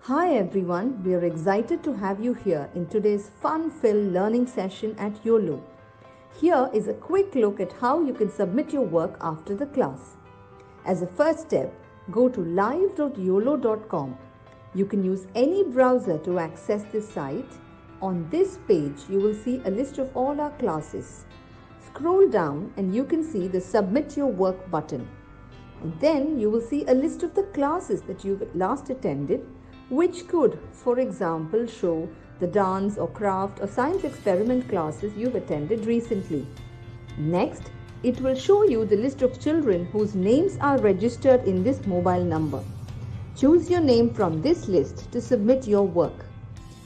Hi everyone, we are excited to have you here in today's fun-filled learning session at Uolo. Here is a quick look at how you can submit your work after the class. As a first step, go to live.uolo.com. You can use any browser to access this site. On this page, you will see a list of all our classes. Scroll down and you can see the Submit Your Work button. And then you will see a list of the classes that you've last attended, which could, for example, show the dance or craft or science experiment classes you've attended recently. Next, it will show you the list of children whose names are registered in this mobile number. Choose your name from this list to submit your work.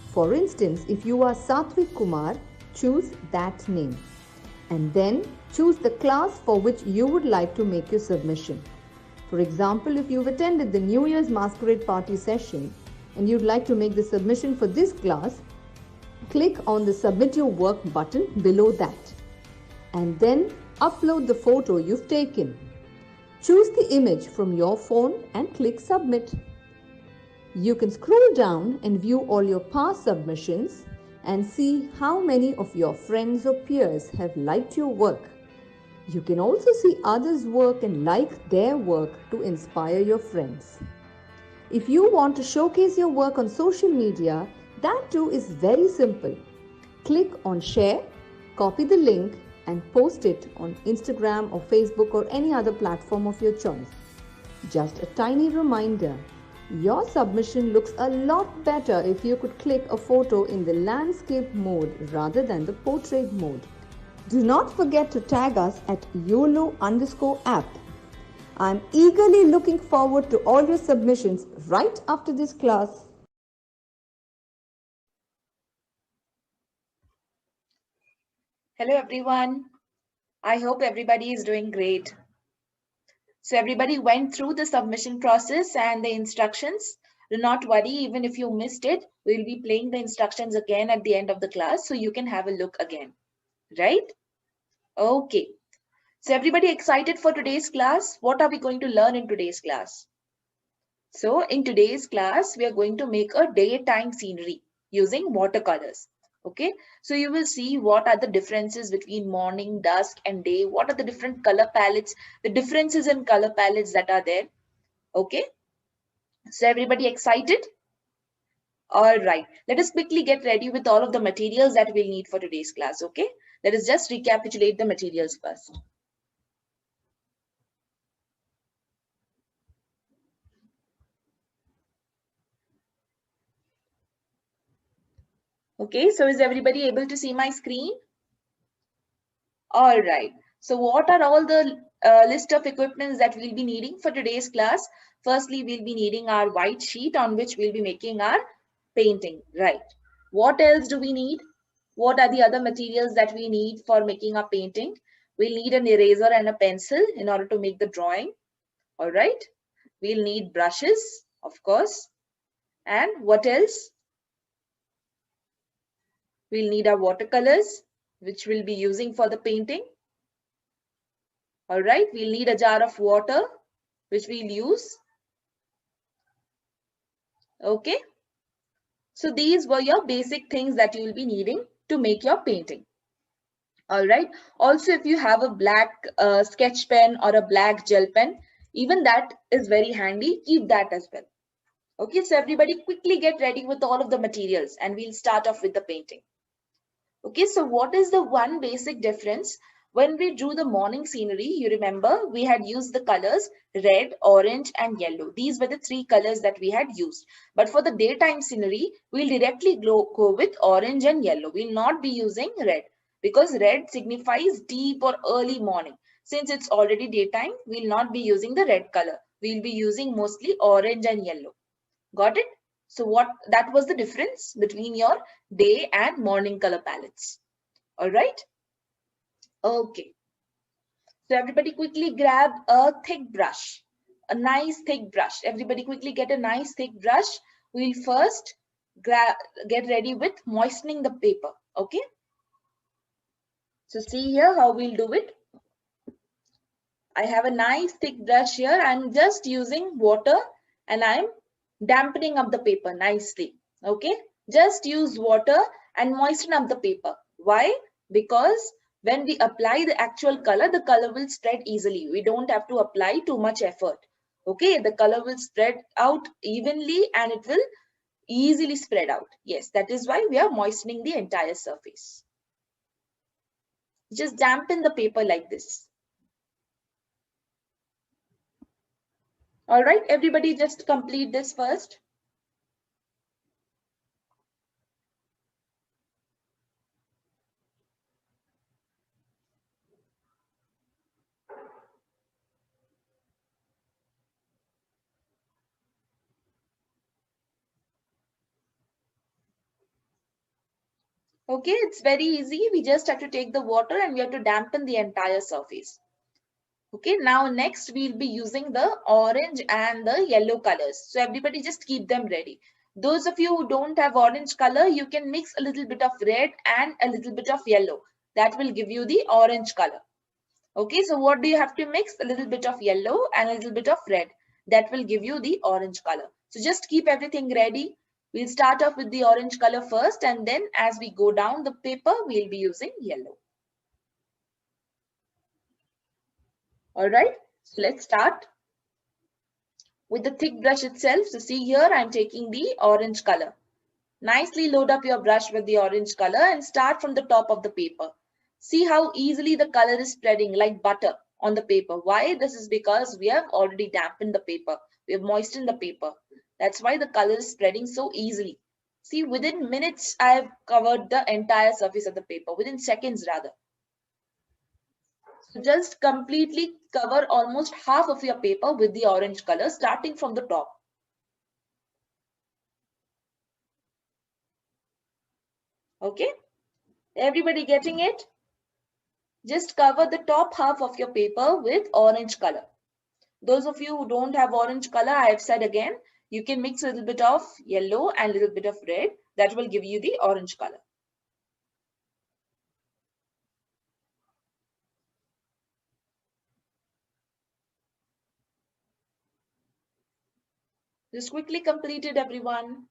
For instance, if you are Satvik Kumar, choose that name. And then choose the class for which you would like to make your submission. For example, if you've attended the New Year's Masquerade Party session and you'd like to make the submission for this class, click on the Submit Your Work button below that. And then upload the photo you've taken. Choose the image from your phone and click Submit. You can scroll down and view all your past submissions and see how many of your friends or peers have liked your work. You can also see others' work and like their work to inspire your friends. If you want to showcase your work on social media, that too is very simple. Click on Share, copy the link and post it on Instagram or Facebook or any other platform of your choice. Just a tiny reminder, your submission looks a lot better if you could click a photo in the landscape mode rather than the portrait mode. Do not forget to tag us at YOLO_app. I'm eagerly looking forward to all your submissions right after this class. Hello everyone. I hope everybody is doing great. So everybody went through the submission process and the instructions. Do not worry, even if you missed it, we'll be playing the instructions again at the end of the class so you can have a look again, right? Okay. So everybody excited for today's class? What are we going to learn in today's class? So in today's class, we are going to make a daytime scenery using watercolors. Okay, so you will see what are the differences between morning, dusk and day. What are the different color palettes, the differences in color palettes that are there. Okay, so everybody excited? All right, let us quickly get ready with all of the materials that we'll need for today's class. Okay, let us just recapitulate the materials first. Okay, so is everybody able to see my screen? All right. So what are all the list of equipments that we'll be needing for today's class? Firstly, we'll be needing our white sheet on which we'll be making our painting, right? What else do we need? What are the other materials that we need for making our painting? We'll need an eraser and a pencil in order to make the drawing, all right? We'll need brushes, of course. And what else? We'll need our watercolors, which we'll be using for the painting. All right, we'll need a jar of water, which we'll use. Okay. So these were your basic things that you will be needing to make your painting. All right. Also, if you have a black sketch pen or a black gel pen, even that is very handy. Keep that as well. Okay. So everybody quickly get ready with all of the materials and we'll start off with the painting. Okay. So what is the one basic difference? When we drew the morning scenery, you remember we had used the colors red, orange and yellow. These were the three colors that we had used. But for the daytime scenery, we'll directly go with orange and yellow. We'll not be using red because red signifies deep or early morning. Since it's already daytime, we'll not be using the red color. We'll be using mostly orange and yellow. Got it? So that was the difference between your day and morning color palettes. All right. Okay, so everybody quickly grab a thick brush, a nice thick brush. Everybody quickly get a nice thick brush. We'll first get ready with moistening the paper, okay? So see here how we'll do it. I have a nice thick brush here. I'm just using water and I'm dampening up the paper nicely. Okay, just use water and moisten up the paper. Why? Because when we apply the actual color, the color will spread easily. We don't have to apply too much effort. Okay, the color will spread out evenly and it will easily spread out. Yes, that is why we are moistening the entire surface. Just dampen the paper like this. All right, everybody just complete this first. Okay, it's very easy. We just have to take the water and we have to dampen the entire surface. Okay, now next we'll be using the orange and the yellow colors. So everybody just keep them ready. Those of you who don't have orange color, you can mix a little bit of red and a little bit of yellow. That will give you the orange color. Okay, so what do you have to mix? A little bit of yellow and a little bit of red. That will give you the orange color. So just keep everything ready. We'll start off with the orange color first, and then as we go down the paper, we'll be using yellow. All right, so let's start with the thick brush itself. So see here, I'm taking the orange color. Nicely load up your brush with the orange color and start from the top of the paper. See how easily the color is spreading like butter on the paper. Why? This is because we have already dampened the paper. We have moistened the paper. That's why the color is spreading so easily. See, within minutes, I have covered the entire surface of the paper, within seconds rather. So just completely cover almost half of your paper with the orange color, starting from the top. Okay, everybody getting it? Just cover the top half of your paper with orange color. Those of you who don't have orange color, I have said again, you can mix a little bit of yellow and a little bit of red. That will give you the orange color. Just quickly complete it, everyone.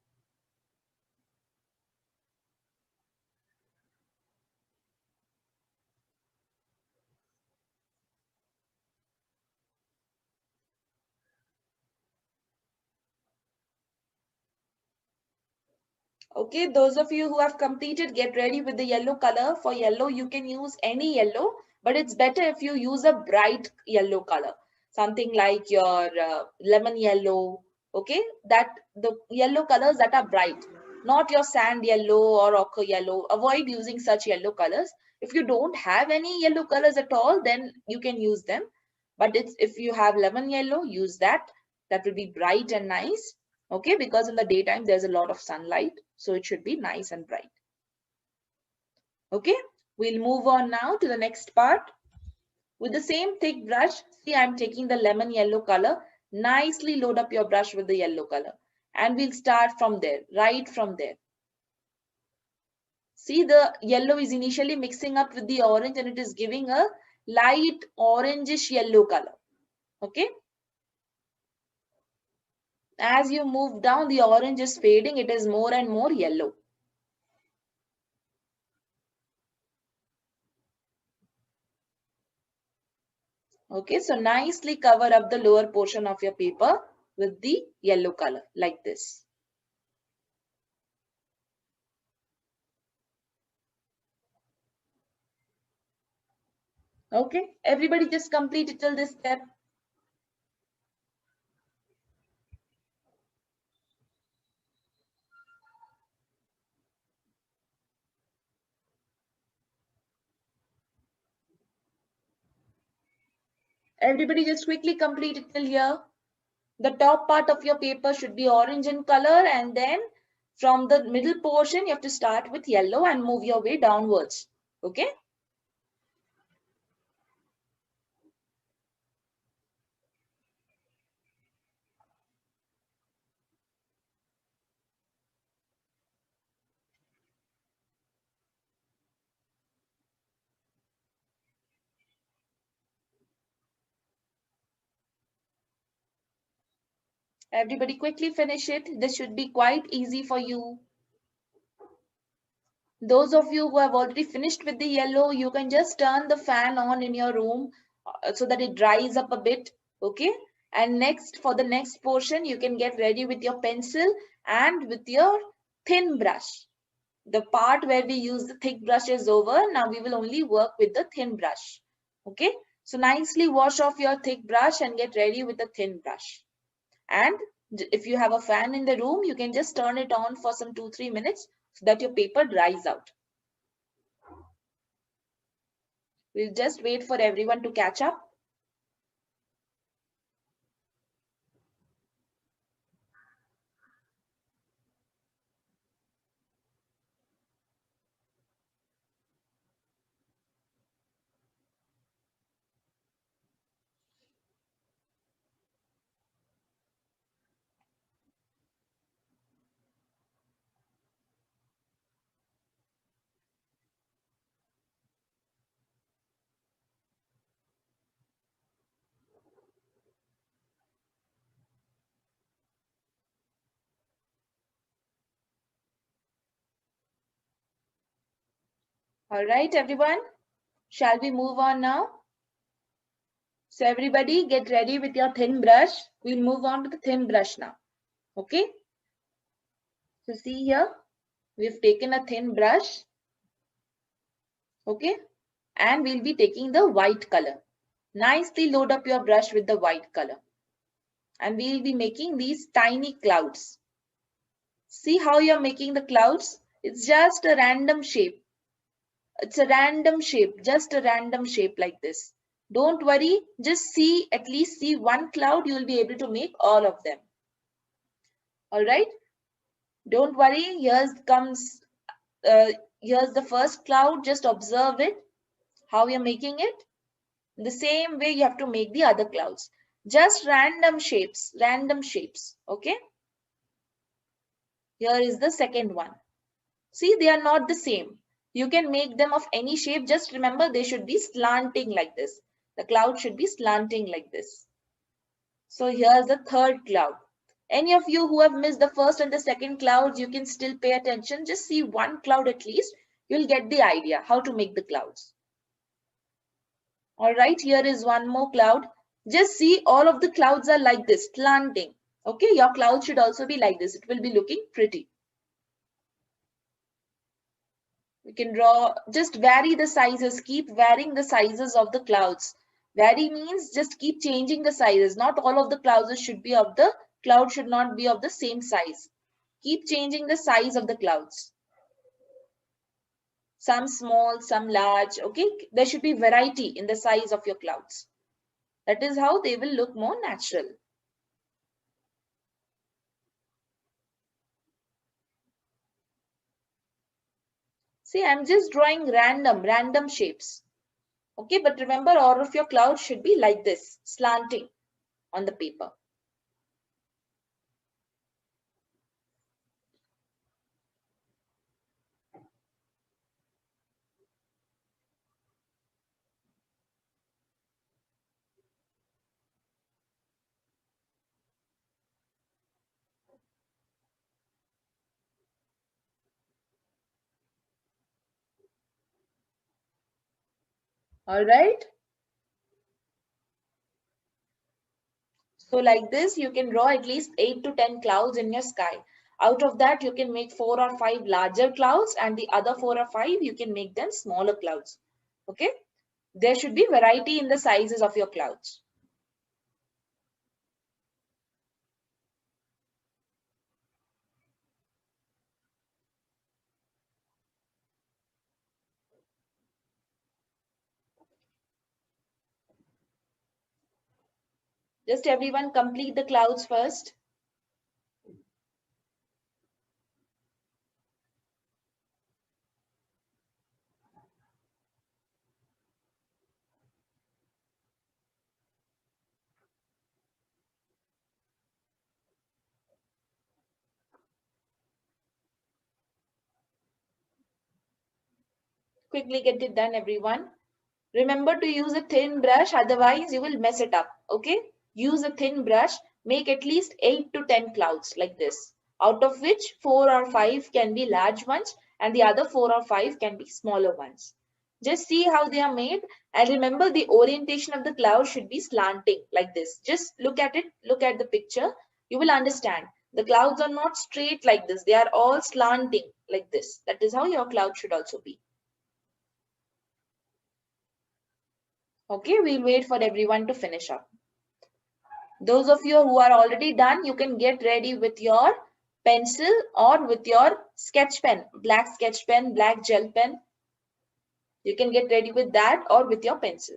Okay, those of you who have completed, get ready with the yellow color. For yellow, you can use any yellow, but it's better if you use a bright yellow color. Something like your lemon yellow, okay? That the yellow colors that are bright, not your sand yellow or ochre yellow. Avoid using such yellow colors. If you don't have any yellow colors at all, then you can use them. But if you have lemon yellow, use that. That will be bright and nice. Okay, because in the daytime there's a lot of sunlight, so it should be nice and bright. Okay, we'll move on now to the next part. With the same thick brush, see, I'm taking the lemon yellow color. Nicely load up your brush with the yellow color, and we'll start from there, right from there. See, the yellow is initially mixing up with the orange and it is giving a light orangish yellow color. Okay, as you move down, the orange is fading, it is more and more yellow. Okay, so nicely cover up the lower portion of your paper with the yellow color like this. Okay, everybody just complete it till this step. Everybody just quickly complete it till here. The top part of your paper should be orange in color, and then from the middle portion, you have to start with yellow and move your way downwards. Okay. Everybody quickly finish it. This should be quite easy for you. Those of you who have already finished with the yellow, you can just turn the fan on in your room so that it dries up a bit. Okay. And next, for the next portion, you can get ready with your pencil and with your thin brush. The part where we use the thick brush is over. Now we will only work with the thin brush. Okay. So nicely wash off your thick brush and get ready with the thin brush. And if you have a fan in the room, you can just turn it on for some 2-3 minutes so that your paper dries out. We'll just wait for everyone to catch up. All right, everyone. Shall we move on now? So everybody get ready with your thin brush. We'll move on to the thin brush now. Okay. So see here, we've taken a thin brush. Okay. And we'll be taking the white color. Nicely load up your brush with the white color. And we'll be making these tiny clouds. See how you're making the clouds? It's just a random shape. It's a random shape, just a random shape like this. Don't worry, just see, at least see one cloud, you will be able to make all of them. All right? Don't worry, here's the first cloud, just observe it, how you're making it. The same way you have to make the other clouds. Just random shapes, okay? Here is the second one. See, they are not the same. You can make them of any shape. Just remember, they should be slanting like this. The cloud should be slanting like this. So here's the third cloud. Any of you who have missed the first and the second clouds, you can still pay attention. Just see one cloud at least. You'll get the idea how to make the clouds. All right, here is one more cloud. Just see all of the clouds are like this, slanting. Okay, your cloud should also be like this. It will be looking pretty. We can draw, just vary the sizes, keep varying the sizes of the clouds. Vary means just keep changing the sizes. Not all of the clouds should be of the, cloud should not be of the same size. Keep changing the size of the clouds. Some small, some large, okay? There should be variety in the size of your clouds. That is how they will look more natural. See, I'm just drawing random shapes. Okay, but remember all of your clouds should be like this, slanting on the paper. All right. So like this, you can draw at least 8 to 10 clouds in your sky. Out of that, you can make 4 or 5 larger clouds, and the other 4 or 5, you can make them smaller clouds. Okay. There should be variety in the sizes of your clouds. Just everyone complete the clouds first. Quickly get it done, everyone. Remember to use a thin brush, otherwise you will mess it up. Okay? Use a thin brush. make at least 8 to 10 clouds like this, out of which 4 or 5 can be large ones and the other 4 or 5 can be smaller ones. Just see how they are made, and remember the orientation of the cloud should be slanting like this. Just look at it, look at the picture, you will understand. The clouds are not straight like this, they are all slanting like this. That is how your cloud should also be. Okay, we'll wait for everyone to finish up. Those of you who are already done, you can get ready with your pencil or with your sketch pen, black sketch pen, black gel pen. You can get ready with that or with your pencil.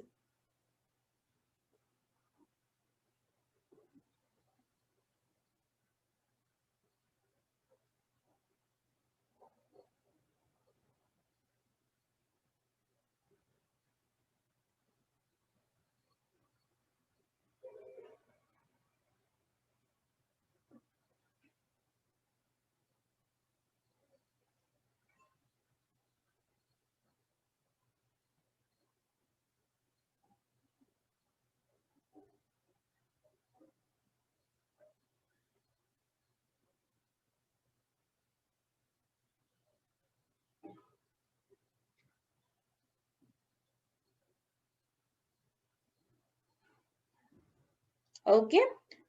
Okay,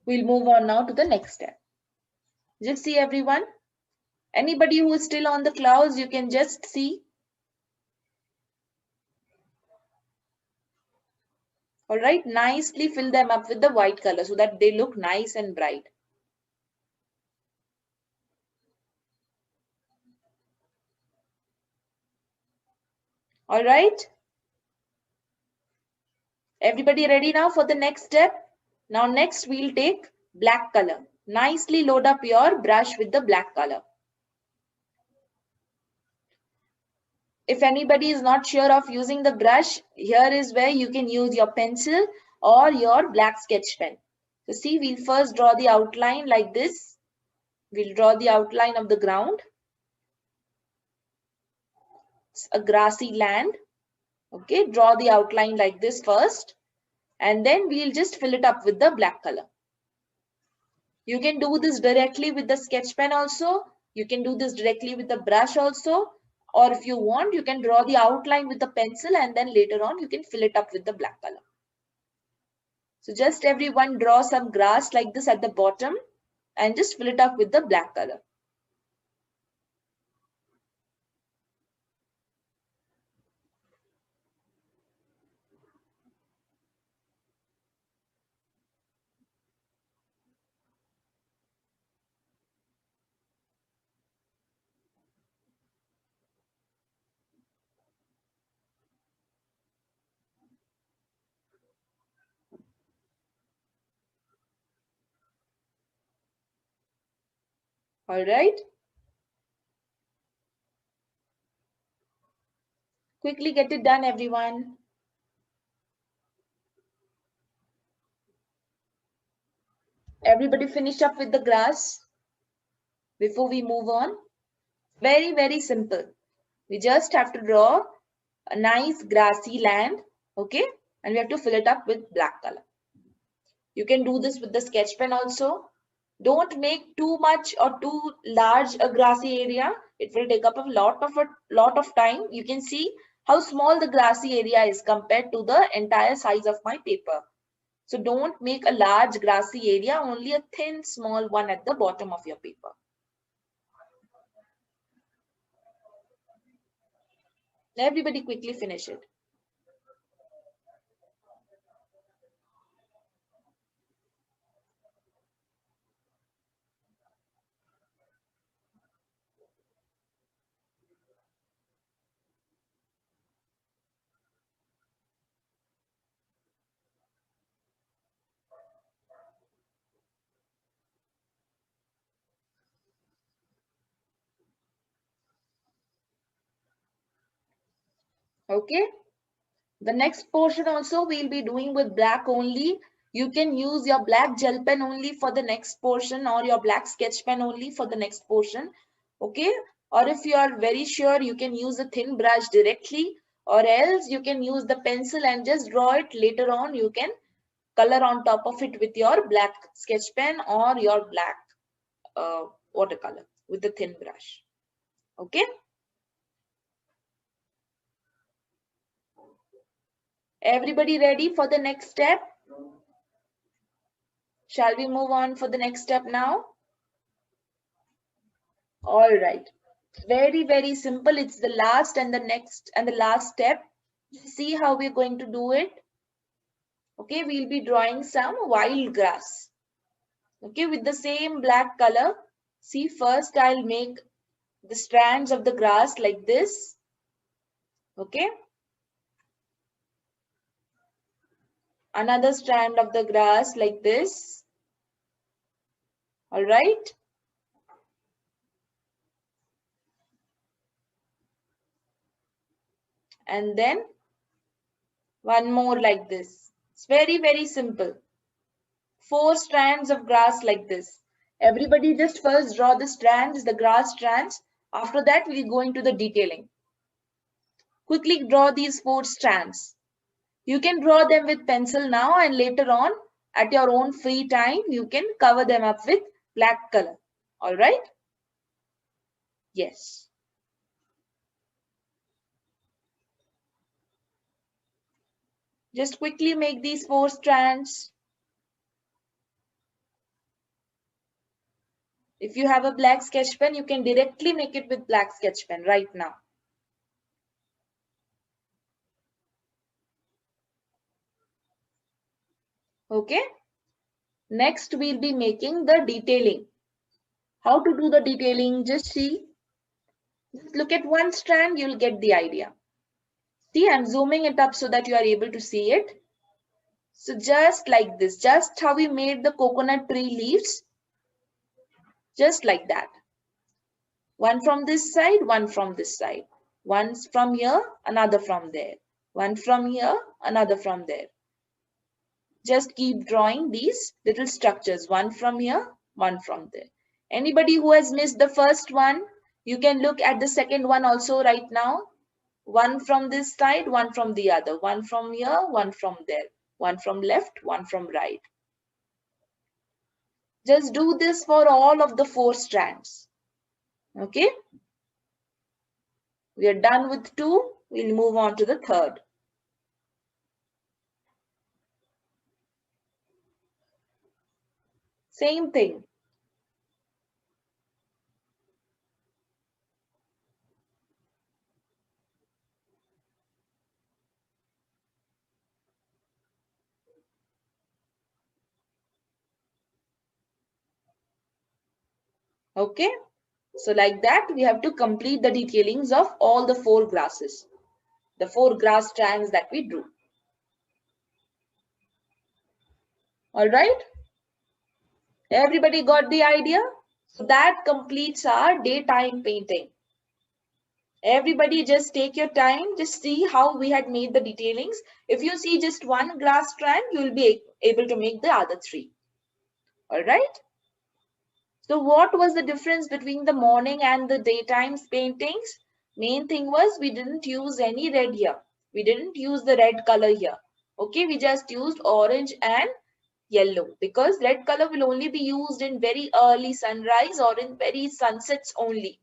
we'll move on now to the next step. Just see everyone. Anybody who is still on the clouds, you can just see. All right, nicely fill them up with the white color so that they look nice and bright. All right. Everybody ready now for the next step? Now next we'll take black color. Nicely load up your brush with the black color. If anybody is not sure of using the brush, here is where you can use your pencil or your black sketch pen. So see, we'll first draw the outline like this. We'll draw the outline of the ground. It's a grassy land. Okay, draw the outline like this first. And then we'll just fill it up with the black color. You can do this directly with the sketch pen also. You can do this directly with the brush also. Or if you want, you can draw the outline with the pencil and then later on you can fill it up with the black color. So just everyone draw some grass like this at the bottom and just fill it up with the black color. All right. Quickly get it done, everyone. Everybody finish up with the grass before we move on. Very, very simple. We just have to draw a nice grassy land, okay? And we have to fill it up with black color. You can do this with the sketch pen also. Don't make too much or too large a grassy area. It will take up a lot of time. You can see how small the grassy area is compared to the entire size of my paper. So don't make a large grassy area, only a thin small one at the bottom of your paper. Everybody quickly finish it. Okay. The next portion also we'll be doing with black only. You can use your black gel pen only for the next portion or your black sketch pen only for the next portion. Okay. Or if you are very sure, you can use a thin brush directly, or else you can use the pencil and just draw it later on. You can color on top of it with your black sketch pen or your black watercolor with the thin brush. Okay. Everybody ready for the next step? Shall we move on for the next step now? All right. Very, very simple. It's the last and the last step. See how we're going to do it. Okay, we'll be drawing some wild grass. Okay, with the same black color. See, first I'll make the strands of the grass like this. Okay. Another strand of the grass like this. All right. And then one more like this. It's very, very simple. 4 strands of grass like this. Everybody just first draw the strands, the grass strands. After that, we'll go into the detailing. Quickly draw these 4 strands. You can draw them with pencil now, and later on, at your own free time, you can cover them up with black color. All right? Yes. Just quickly make these 4 strands. If you have a black sketch pen, you can directly make it with black sketch pen right now. Okay. Next, we'll be making the detailing. How to do the detailing? Just see. Just look at one strand, you'll get the idea. See, I'm zooming it up so that you are able to see it. So just like this, just how we made the coconut tree leaves, just like that. One from this side, one from this side. One from here, another from there. One from here, another from there. Just keep drawing these little structures, one from here, one from there. Anybody who has missed the first one, you can look at the second one also right now. One from this side, one from the other. One from here, one from there. One from left, one from right. Just do this for all of the 4 strands. Okay. We are done with 2. We'll move on to the third. Same thing. Okay. So like that, we have to complete the detailings of all the 4 grasses. The 4 grass strands that we drew. All right. Everybody got the idea? So that completes our daytime painting. Everybody just take your time, just see how we had made the detailings. If you see just one grass strand, you will be able to make the other 3. All right. So what was the difference between the morning and the daytime paintings? Main thing was we didn't use any red here. We didn't use the red color here. Okay, we just used orange and yellow because red color will only be used in very early sunrise or in very sunsets only.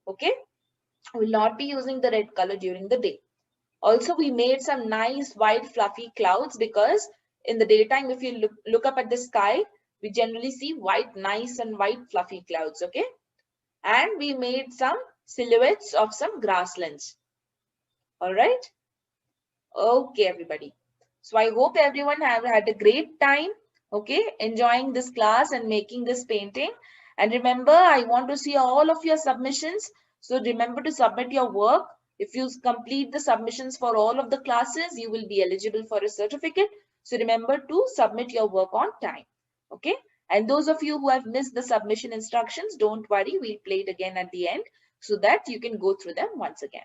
Okay, we will not be using the red color during the day. Also, we made some nice white fluffy clouds because in the daytime, if you look up at the sky, we generally see white, nice and white fluffy clouds, okay? And we made some silhouettes of some grasslands. All right? Okay, everybody. So I hope everyone have had a great time, okay? Enjoying this class and making this painting. And remember, I want to see all of your submissions. So remember to submit your work. If you complete the submissions for all of the classes, you will be eligible for a certificate. So remember to submit your work on time. Okay. And those of you who have missed the submission instructions, don't worry. We'll play it again at the end so that you can go through them once again.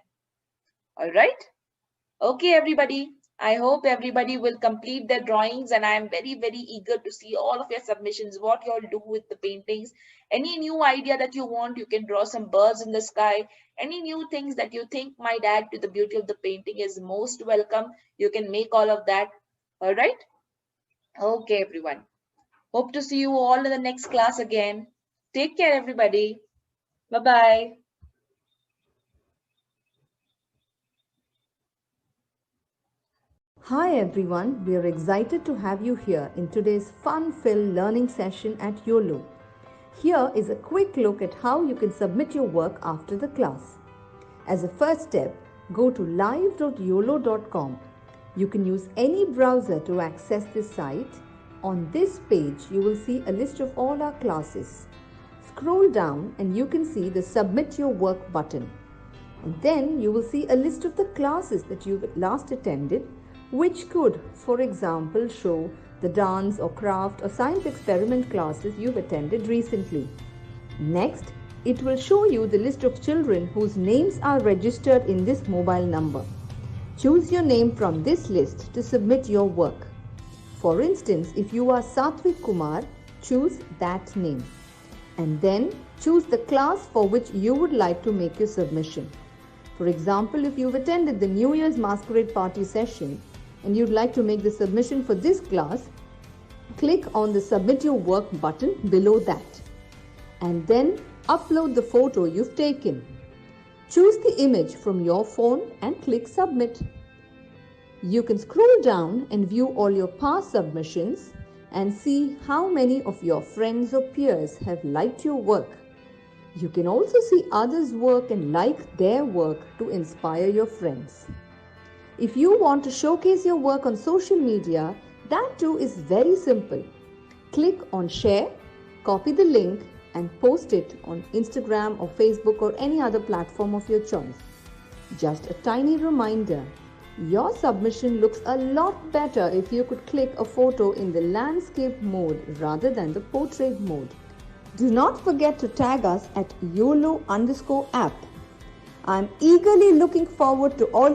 All right. Okay, everybody. I hope everybody will complete their drawings and I am very, very eager to see all of your submissions, what you all do with the paintings. Any new idea that you want, you can draw some birds in the sky. Any new things that you think might add to the beauty of the painting is most welcome. You can make all of that. All right. Okay, everyone. Hope to see you all in the next class again. Take care, everybody. Bye-bye. Hi everyone, we are excited to have you here in today's fun-filled learning session at Uolo. Here is a quick look at how you can submit your work after the class. As a first step, go to live.uolo.com. You can use any browser to access this site. On this page, you will see a list of all our classes. Scroll down and you can see the Submit Your Work button. And then you will see a list of the classes that you've last attended, which could, for example, show the dance or craft or science experiment classes you've attended recently. Next, it will show you the list of children whose names are registered in this mobile number. Choose your name from this list to submit your work. For instance, if you are Satvik Kumar, choose that name. And then choose the class for which you would like to make your submission. For example, if you've attended the New Year's Masquerade Party session and you'd like to make the submission for this class, click on the Submit Your Work button below that. And then upload the photo you've taken. Choose the image from your phone and click Submit. You can scroll down and view all your past submissions and see how many of your friends or peers have liked your work. You can also see others' work and like their work to inspire your friends. If you want to showcase your work on social media, that too is very simple. Click on Share, copy the link and post it on Instagram or Facebook or any other platform of your choice. Just a tiny reminder, your submission looks a lot better if you could click a photo in the landscape mode rather than the portrait mode. Do not forget to tag us at YOLO_app. I'm eagerly looking forward to all